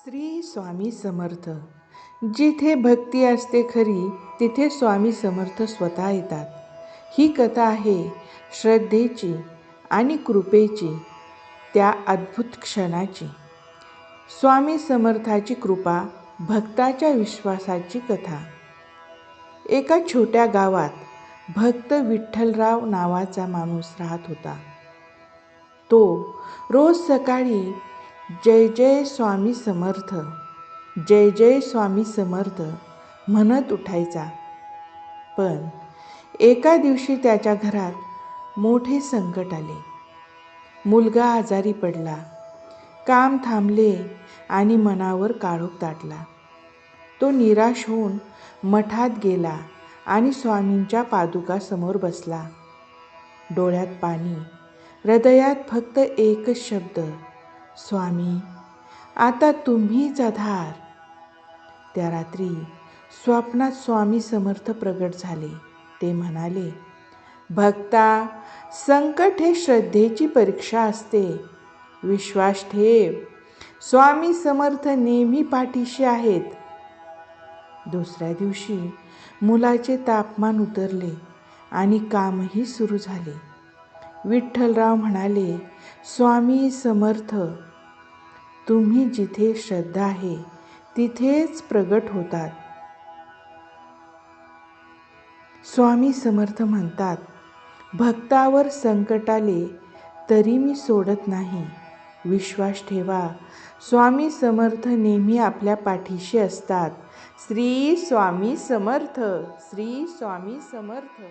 श्री स्वामी समर्थ. जिथे भक्ती असते खरी तिथे स्वामी समर्थ स्वतः येतात. ही कथा आहे श्रद्धेची आणि कृपेची, त्या अद्भुत क्षणाची. स्वामी समर्थाची कृपा, भक्ताच्या विश्वासाची कथा. एका छोट्या गावात भक्त विठ्ठलराव नावाचा माणूस राहत होता. तो रोज सकाळी जय जय स्वामी समर्थ, जय जय स्वामी समर्थ म्हणत उठायचा. पण एका दिवशी त्याच्या घरात मोठे संकट आले. मुलगा आजारी पडला, काम थांबले आणि मनावर काळोख दाटला. तो निराश होऊन मठात गेला आणि स्वामींच्या पादुकासमोर बसला. डोळ्यात पाणी, हृदयात फक्त एकच शब्द, स्वामी, आता तुम्हीच आधार. त्या रात्री स्वप्नात स्वामी समर्थ प्रगट झाले. ते म्हणाले, भक्ता, संकट हे श्रद्धेची परीक्षा असते. विश्वास ठेव, स्वामी समर्थ नेहमी पाठीशी आहेत. दुसऱ्या दिवशी मुलाचे तापमान उतरले आणि कामही सुरू झाले. विठ्ठलराव म्हणाले, स्वामी समर्थ, तुम्ही जिथे श्रद्धा आहे तिथेच प्रगट होतात. स्वामी समर्थ म्हणतात, भक्तावर संकट आले तरी मी सोडत नाही. विश्वास ठेवा, स्वामी समर्थ नेहमी आपल्या पाठीशी असतात. श्री स्वामी समर्थ, श्री स्वामी समर्थ.